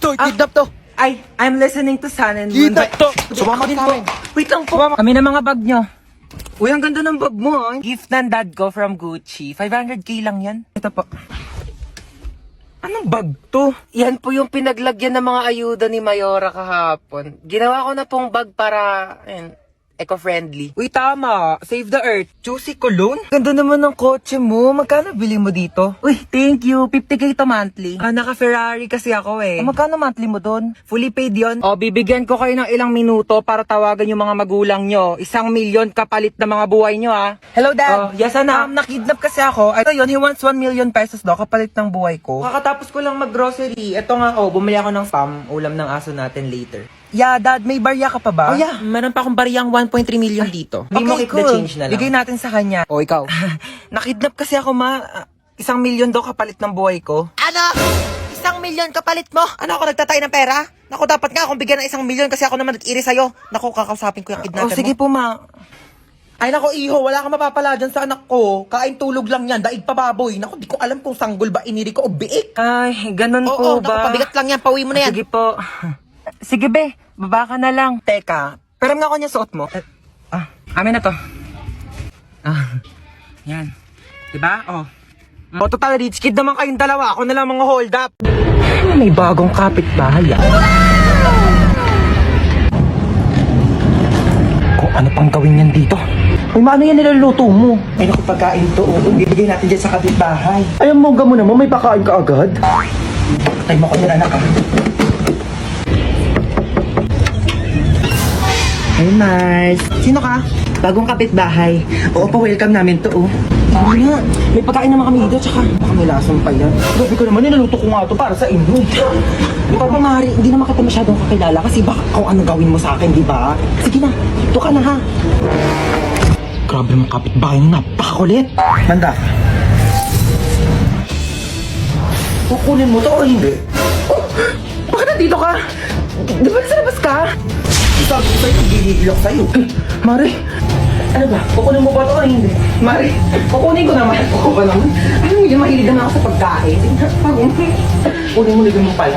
to, kidnap to. Ay, I'm listening to Sun and Moon. Kidnap to. Sumama din po. Wait lang po. Kami na mga bag nyo. Uy, ang ganda ng bag mo. Gift ng dad ko from Gucci. 500k lang yan. Ito po. Anong bag to? Yan po yung pinaglagyan ng mga ayuda ni Mayora kahapon. Ginawa ko na pong bag para, eco-friendly. Uy, tama. Save the earth. Juicy cologne? Ganda naman ng kotse mo. Magkano bili mo dito? Uy, thank you. 50k to monthly. Naka-Ferrari kasi ako eh. Magkano monthly mo doon? Fully paid yon. Bibigyan ko kayo ng ilang minuto para tawagan yung mga magulang nyo. 1,000,000 kapalit na mga buhay nyo ha. Hello, Dad. Yes, anak. Nakidnap kasi ako. Ito yun, he wants 1,000,000 pesos daw kapalit ng buhay ko. Kakatapos ko lang mag-grocery. Ito nga, bumili ako ng spam. Ulam ng aso natin later. Yeah, Dad, may barya ka pa ba? Yeah. Meron pa akong baryang 1.3 million dito. Hindi mo keep the change na lang. Bigay natin sa kanya. Ikaw. Nakidnap kasi ako, ma. 1,000,000 daw kapalit ng buhay ko. Ano? 1,000,000 kapalit mo? Ano ako nagtatay ng pera? Naku, dapat nga akong bigyan ng 1,000,000 kasi ako naman nag-iri sa'yo. Naku, kakausapin ko yung kidnapper mo. Sige po, ma. Ay naku, iho, wala kang mapapala dyan sa anak ko. Kain tulog lang yan, daig pa baboy. Naku, di ko alam kung sanggol ba iniri ko o biik. Ay, ganun Oo, po ba? naku, pabigat lang yan, pauwi mo na yan. Sige po. Sige, be. Baba ka na lang. Teka, pero nga ako niya suot mo. Amin na to. Yan. Diba? Total rich kid naman kayong dalawa. Ako na lang mga hold up. May bagong kapitbahay. Kung ano pang gawin yan dito? Ay, maano yan niluluto mo? Ay naku, pagkain to. Bibigay natin dyan sa kapitbahay. Ay, ang mongga mo naman. May pakain ka agad. Patay mo ko nila, anak. Hi, Mars. Sino ka? Bagong kapitbahay. Oo, pa-welcome namin to, Ano nga? May pagkain naman kami dito, tsaka baka may lasang pa yan. Grabe ko naman, nilaluto ko nga to para sa inyo. Di ba, Mari, hindi naman kita masyadong kakilala kasi baka kung ano gawin mo sa akin, di ba? Sige na, ito ka na ha. Grabe mong kapitbahay nyo, napakakulit. Manda. Kukunin mo to o hindi? Bakit nandito ka? Di ba nasa labas ka? Sabi ko sa'yo, gigigilok sa'yo. Mari, ano ba? Kukunin mo ba ito o hindi? Mari, kukunin ko naman. Ako ba naman? Ano mo yun, mahilig naman ako sa pagkain. Kunin mo mo pala.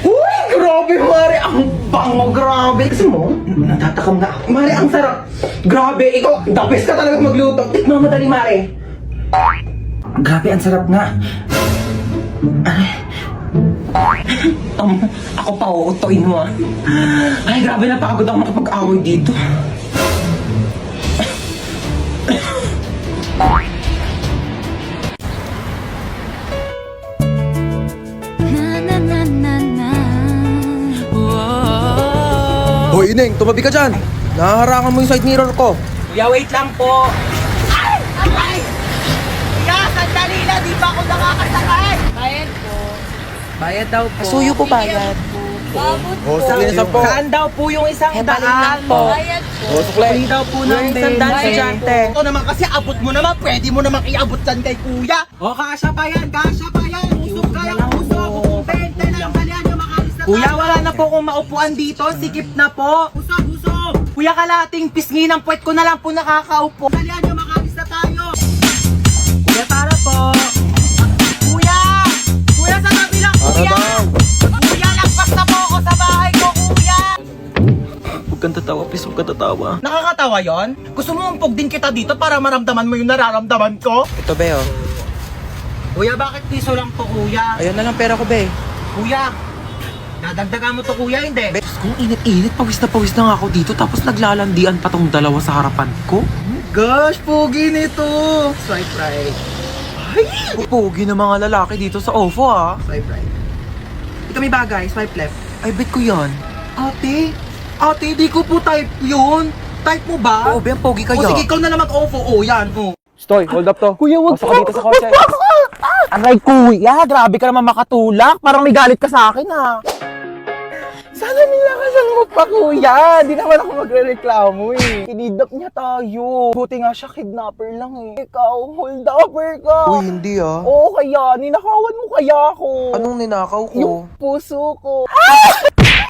Uy, grabe, Mari. Ang bango, grabe. Kasi mo, natatakam na ako. Mari, ang sarap. Grabe, ikaw, the best ka talaga magluto. Tikman mo dali, Mari. Grabe, ang sarap nga. Ako pa, uutoin mo ah. Ay, grabe, napagod ako makapag-away dito. Hoy, Ineng, tumabi ka dyan. Nahaharangan mo yung side mirror ko. Kuya, wait lang po. Aray! Kuya, sandali na, di ba ako nakakasakay? Bayad po. Bayad daw po. Suyo po bayad. Oh, sige na po. Saan daw po yung isang Hepaling daan? lang po. Oh, sukle. Free daw po ng isang daan si Jante. Ito naman kasi abot mo naman, pwede mo naman iabot dyan kay kuya. Kasya pa yan, kasya pa yan. Usok kayo, usok. Kung 20 lang, dalihan nyo makaalis na Kuya, wala na po kung maupuan dito. Sikip na po. Usok, usok. Kuya, kalating pisngi ng puwet ko na lang po nakakaupo. Dalihan nyo makaalis na tayo. Kuya, para po. Kuya! Kuya, sa tabi lang, kuya! Kuya, lagpas na po ako sa bahay ko, kuya! Huwag kang tatawa, please. Huwag kang tatawa. Nakakatawa yon? Gusto mo umpog din kita dito para maramdaman mo yung nararamdaman ko? Ito, be, oh. Kuya, bakit piso lang to, kuya? Ayun na lang pera ko, be. Kuya, dadagdagan mo to, kuya, hindi? Kung init-init, pawis na nga ako dito. Tapos naglalandian pa tong dalawa sa harapan ko. Gosh, pogi nito! Swipe right. Ay! Pugi ng mga lalaki dito sa OFO, ah. Swipe right. Ito may bagay, swipe left. Ay, bet ko yan. Ate, di ko po type yun. Type mo ba? Oo, be, ang pogi kaya. O sige, ikaw na naman OFO. O, yan, o. Stoy, hold up to. Kuya, wag Pasok ka dito sa kotse. Aray, kuya, grabe ka naman makatulak. Parang may galit ka sa akin, ha. Sana nilakasan mo pa, kuya. Di naman ako magre-reklamo eh. Kinidnap niya tayo. Buti nga siya, kidnapper lang eh. Ikaw, hold upper ka. Uy, hindi ah. Oo, kaya. Ninakawan mo kaya ako. Anong ninakaw ko? Yung puso ko.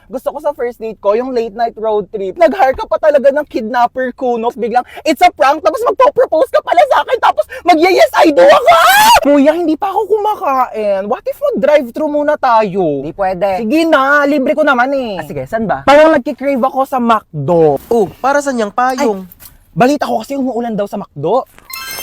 Gusto ko sa first date ko, yung late night road trip. Nag-hire ka pa talaga ng kidnapper kunos. Biglang, it's a prank. Tapos magpo-propose ka pala sa akin. Tapos mag-yes I do ako. Kuya, hindi pa ako kumakain. What if mag-drive-thru muna tayo? Hindi pwede. Sige na, libre ko naman eh. Sige, saan ba? Parang nagkikrave ako sa McDo. Oh, para saan yung payong? Balita ko kasi umuulan daw sa McDo.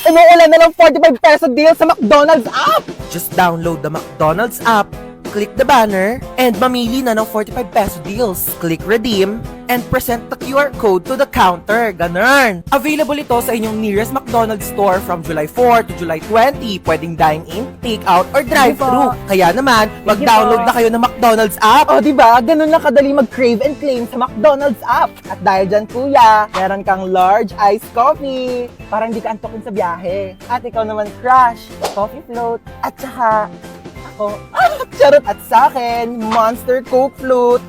Umuulan na ng 45 peso deal sa McDonald's app! Just download the McDonald's app, click the banner, and mamili na ng 45 peso deals. Click redeem, and present the QR code to the counter. Ganun! Available ito sa inyong nearest McDonald's store from July 4 to July 20. Pwedeng dine-in, take-out, or drive-thru. Kaya naman, mag-download na kayo ng McDonald's app. O, diba? Ganun lang kadali mag-crave and claim sa McDonald's app. At dahil dyan, kuya, meron kang large iced coffee. Parang di ka antokin sa biyahe. At ikaw naman, crush, coffee float, at saka, ako, charot. At sa akin, Monster Coke Float.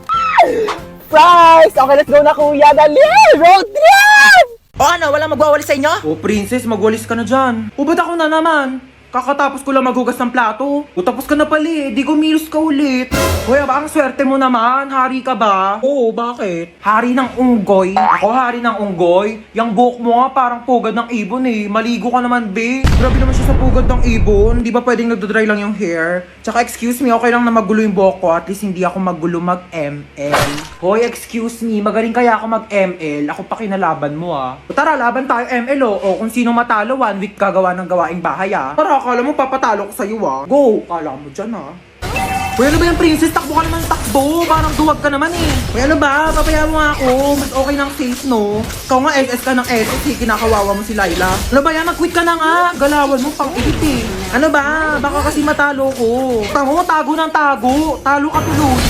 Fries! Okay, let's go na, kuya. Dali! Road trip! O ano, walang magwawalis sa inyo? Oh, princess, magwalis ka na dyan. O, ba't ako na naman? Kakatapos ko lang maghugas ng plato. O, tapos ka na pala eh. Di gumilos ka ulit. Hoy, ba ang swerte mo naman? Hari ka ba? Oo, bakit? Hari ng unggoy. Ako hari ng unggoy? Yang buhok mo nga parang pugad ng ibon eh. Maligo ka naman, be. Grabe naman siya sa pugad ng ibon. Di ba pwedeng nagdodry lang yung hair? Tsaka excuse me, okay lang na magulo yung buhok ko. At least hindi ako magulo mag-ML. Hoy, excuse me. Magaling kaya ako mag-ML. Ako pa kinalaban mo ah. O tara, laban tayo ML oh. O kung sino matalo, 1 week gagawa ng gawaing bahay ah. Tara, akala mo papatalo ko sa'yo ah. Go! Kala mo dyan ah. Uy, ano ba yung princess? Takbo ka naman takbo. Parang duwag ka naman eh. Uy, ano ba? Papaya mo nga ako. Mas okay ng safe, no? Ikaw nga SS ka ng SS eh. Kinakawawa mo si Laila. Ano ba yan? Nag-quit ka na nga. Galawan mo pang ilit eh. Ano ba? Baka kasi matalo ko. Tamo mo, tago ng tago. Talo ka tuloy.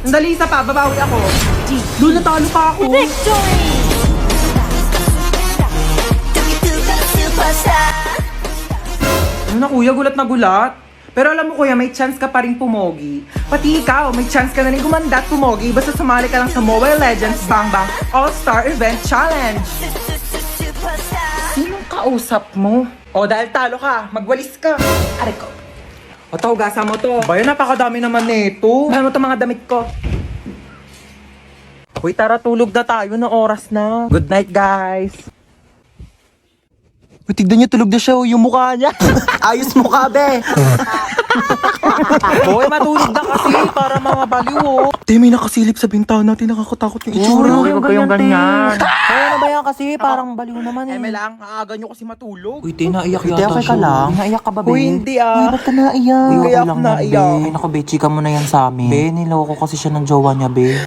Sandali, isa pa. Babawi ako. Doon natalo pa ako. Ano na kuya? Gulat na gulat. Pero alam mo kuya, may chance ka pa rin pumogi. Pati ikaw, may chance ka na rin gumanda at pumogi basta sumali ka lang sa Mobile Legends Bang Bang All-Star Event Challenge. Sinong kausap mo? O dahil talo ka, magwalis ka. Aray ko. O to, gasa mo to. Bayan, napakadami naman nito. Bayan mo to mga damit ko. Uy, tara, tulog na tayo na oras na. Good night, guys. Uy, tignan niyo, tulog na siya, yung mukha niya. Ayos mukha, be. Hoy, matulog na kasi para mga baliw oh. Te, may nakasilip sa bintana natin, nakakatakot yung itsura. Huwag kayong ganyan. Kaya ano ba yan kasi? Parang baliw naman eh. Lang, aaga nyo kasi matulog. Uy, te, naiyak Uy, te, yata okay siya. ka lang? Naiyak ka ba, be? Uy, hindi ah. Ba't ka naiyak? Uy, kaya Okay ako lang yan, naiyak. be. Naku, be, chika mo na yan sa amin. Be, niloko kasi siya ng jowa niya, be.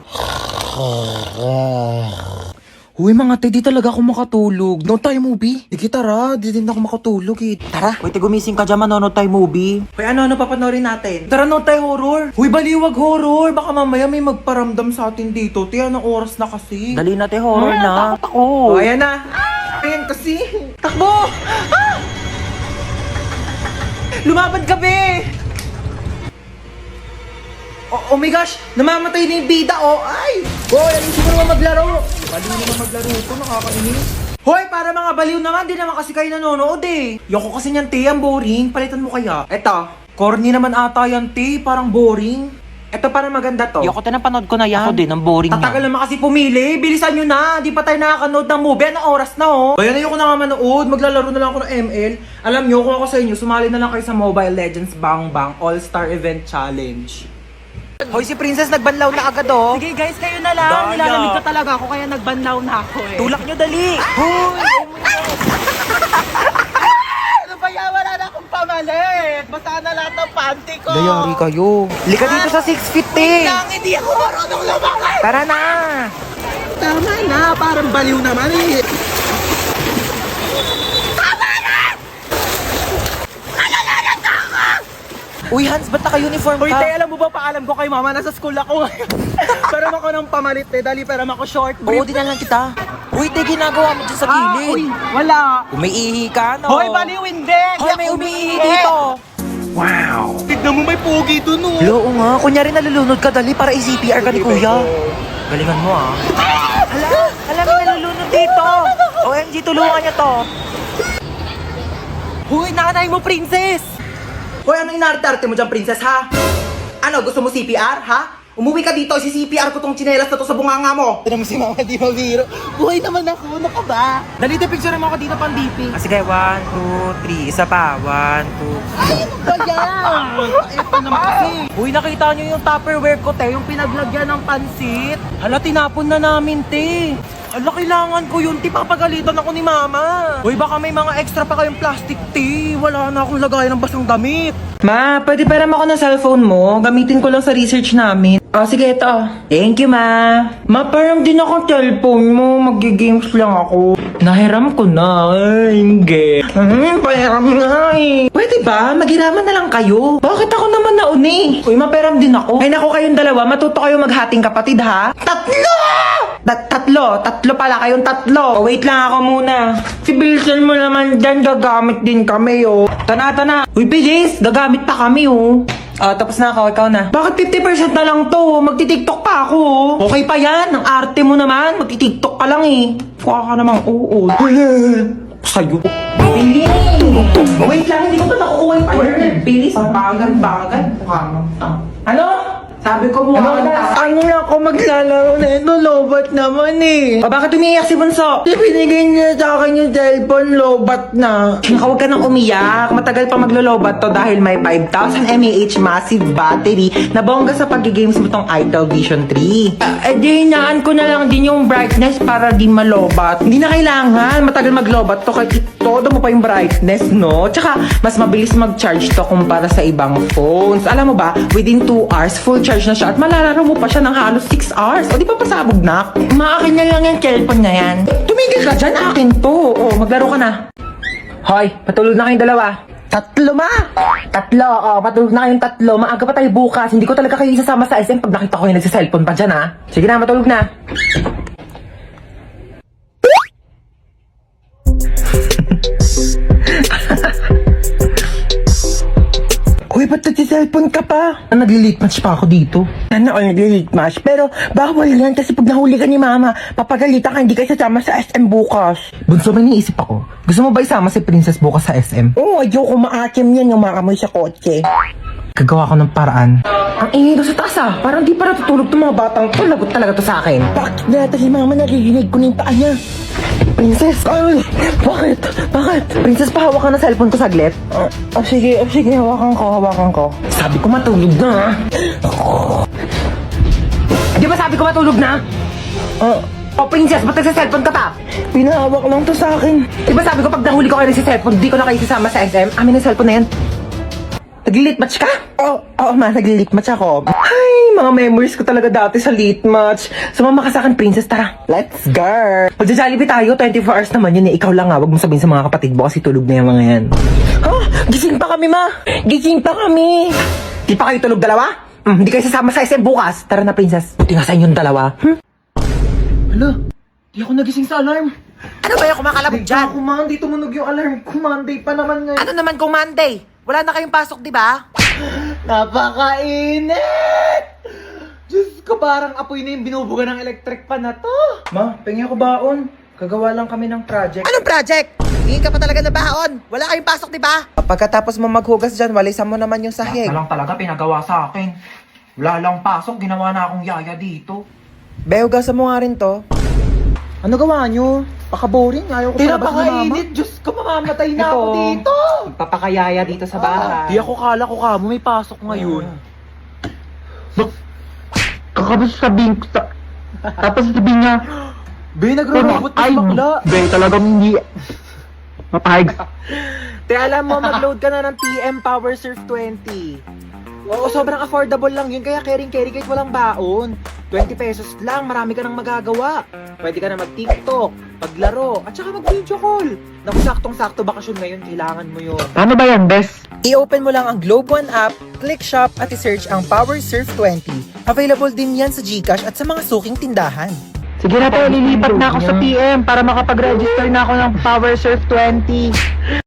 Uy, mga te, di talaga ako makatulog. Noon tayo movie. Sige, tara. Di din ako makatulog eh. Tara. Uy, te, gumising ka dyan, manonood tayo movie. Uy, ano papanoorin natin? Tara, noon tayo horror. Uy, baliwag horror. Baka mamaya may magparamdam sa atin dito. Te, anong oras na kasi? Dali na, te, horror na. Takot ako. Oh, ayan na. Ayan kasi. Takbo! Ah! Lumaban ka, be! Oh my gosh! Namamatay na yung bida, oh! Ay! Hoy, alisin mo naman maglaro! Baliw naman maglaro ito, nakakainis. Hoy, para mga baliw naman, di naman kasi kayo nanonood eh. Yoko kasi niyan, te, ang boring. Palitan mo kaya. Eto, corny naman ata yan, te. Parang boring. Eto, parang maganda to. Yoko, te, napanood ko na yan. Ako din, ang boring Tatagal niya. naman kasi pumili. Bilisan nyo na. Di pa tayo nakakanood ng movie. Anong oras na, oh? Bayan, ayoko na nga manood. Maglalaro na lang ako ng ML. Alam nyo, kung ako sa inyo, sumali na lang kayo sa Mobile Legends Bang Bang All-Star Event Challenge. Hoy, si Princess nagbanlaw na agad, oh. Sige guys, kayo na lang. Daya. Nilalamig ka talaga ako kaya nagbanlaw na ako eh. Tulak niyo, dali. Ano ba yan? Wala na akong pamalit. Basta na lahat ng panty ko. Dayari kayo. Lika dito sa 6 feet, te. Lang, hindi ako marunong lumakad. Tara na. Tama na, parang baliw naman eh. Uy, Hans, ba't naka-uniform Uy, ka? te, alam mo ba, paalam ko kay mama, nasa school ako ngayon. Pero ako ng pamalit, te, dali, pero ako short Oo, brief. din lang kita. Uy, te, ginagawa mo dyan sa Uy, gilid. wala. Umiihi ka, no? Hoy, baliw, hindi. Hoy, may umiihi dito. Tignan mo, may pogi dun, oh. Oo nga, kunyari nalulunod ka, dali para i-CPR ka ni kuya. Galingan mo, ah. Hala, may nalulunod dito. OMG, tulungan niya to. Huy, nanay mo, princess. Hoy, ano inarte-arte mo dyan, princess, ha? Ano, gusto mo CPR, ha? Umuwi ka dito, CCPR ko tong tsinelas na to sa bunganga mo. Tignan mo si Mama, di mabiro. Buhay naman ako, ano ka ba? Dali, picture mo ako dito pang DP. Sige, 1, 2, 3. Isa pa. 1, 2. Ay, ano ba yan? Ito naman kasi. Uy, nakita nyo yung Tupperware ko, te, yung pinaglagyan ng pansit. Hala, tinapon na namin, te. Hala, kailangan ko yun, te, papagalitan ako ni Mama. Uy, baka may mga extra pa kayong plastic, te. Wala na akong lagayan ng basang damit. Ma, pwede param ako ng cellphone mo? Gamitin ko lang sa research namin. Oh, sige, ito. Thank you, ma. Ma, parang din akong cellphone mo. Mag-games lang ako. Nahiram ko na. Ay, hindi. Pahiram na eh. Pwede ba? Maghiraman na lang kayo. Bakit ako naman nauni? Uy, maperam din ako. Ay, naku, kayong dalawa. Matuto kayo maghating kapatid, ha? Tatlo! Tatlo pala kayong tatlo. Oh, wait lang ako muna. Si Bilson mo naman dyan, gagamit din kami, oh. Tana. Uy, bilis! Gagamit pa kami, oh. Ah, tapos na ako, ikaw na. Bakit 50% na lang to? Magti-tiktok pa ako, oh. Okay pa yan, ang arte mo naman. Magti-tiktok ka lang, eh. Kuha ka namang oo. Sa'yo. Bilis! Wait lang, hindi ko pa nakukuha yung word. Bilis, bagal. Ano? Sabi ko mo, ano na ako maglalaro na ito, lobat naman eh. O bakit umiiyak si Bunso? Binigay niya sa akin yung cellphone, lobat na. Huwag ka nang umiyak, matagal pa maglo-lobat to dahil may 5,000 mAh massive battery na bongga sa pag-games mo tong Itel Vision 3. Di hinaan ko na lang din yung brightness para di malobat. Hindi na kailangan, matagal maglobat to kahit todo mo pa yung brightness, no? Tsaka, mas mabilis mag-charge to kumpara sa ibang phones. Alam mo ba, within 2 hours, full charge na siya at malalaro mo pa siya ng halos 6 hours. O di pa pasabog na? Maakin na lang yung cellphone na yan. Tumigil ka dyan, akin to. O, maglaro ka na. Hoy, patulog na kayong dalawa. Tatlo, ma! Tatlo, patulog na kayong tatlo. Maaga pa tayo bukas. Hindi ko talaga kayo isasama sa SM pag nakita ko yung nagsiselfone pa dyan, ha? Sige na, matulog na. Uy, ba't nagsiselfone ka pa? Nag-delete match pa ako dito. Ano ako nag-delete match? Pero bawal yan kasi pag nahuli ka ni Mama, papagalitan ka, hindi kayo sasama sa SM bukas. Bunso, may niisip ako. Gusto mo ba isama si Princess bukas sa SM? Oo, ayoko maakim yan yung makamoy sa kotse. Gagawa ko ng paraan. Ang ingay doon sa taas ah. Parang di pa natutulog itong mga batang to. Lagot talaga to sa akin. Bakit nata si Mama naririnig ko na yung paa niya? Princess! Ay! Bakit? Princess, pahawak ka ng cellphone ko saglit. Sige, hawakan ko. Sabi ko matulog na. Di ba sabi ko matulog na? Princess, ba't nagsa-cellphone ka pa? Pinahawak lang to sa akin. Di ba sabi ko pag nahuli ko kayo nagsa-cellphone, di ko na kayo sasama sa SM? Amin ang cellphone na yan. Nag-lit match ka? Oo, ma, nag-lit match ako. Ay, mga memories ko talaga dati sa lit match. Sumama ka sa akin, Princess, tara. Let's go! Magja-Jollibee tayo, 24 hours naman yun eh. Ikaw lang nga, wag mo sabihin sa mga kapatid mo kasi tulog na yung mga yan. Gising pa kami, ma! Gising pa kami! Di pa kayo tulog dalawa? Hindi kayo sasama sa SM bukas. Tara na, Princess. Buti nga sa inyong dalawa. Hala, di ako nagising sa alarm. Ano ba yung kumakalabog dyan? Hindi tumunog yung alarm. Monday pa naman ngayon. Ano naman kung Monday? Wala na kayong pasok, di ba? Napakainit! Diyos ko, parang apoy na yung binubuga ng electric pan na to. Ma, pengi ako baon. Gagawa lang kami ng project. Anong project? Hindi ka pa talaga na baon. Wala kayong pasok, di ba? Pagkatapos mo maghugas dyan, walisan mo naman yung sahig. Lang talaga pinagawa sa akin. Wala lang pasok, ginawa na akong yaya dito. Be, hugasan mo nga rin to. Ano gawa nyo? Paka-boring. Ayaw ko sa labas na mama. Diyos ko, mamamatay na ako dito. Papakayaya dito sa bahay. Di ako kala ko ka mo may pasok ngayon. Kakabas sabihin ko sa... Tapos sabihin niya... Be, nagro-robot na bakla. Be, talagang hindi... Mapahig. Te, alam mo, mag-load ka na ng TM Power Surf 20. Oo, sobrang affordable lang yun. Kaya carry kahit walang baon. 20 pesos lang, marami ka nang magagawa. Pwede ka na mag-TikTok, maglaro, at saka mag-video call. Naku, saktong-sakto bakasyon ngayon, kailangan mo yun. Ano ba yan, Bes? I-open mo lang ang Globe One app, click shop at i-search ang Power Surf 20. Available din yan sa GCash at sa mga suking tindahan. Sige na po, lilipat na ako sa PM para makapag-register na ako ng Power Surf 20.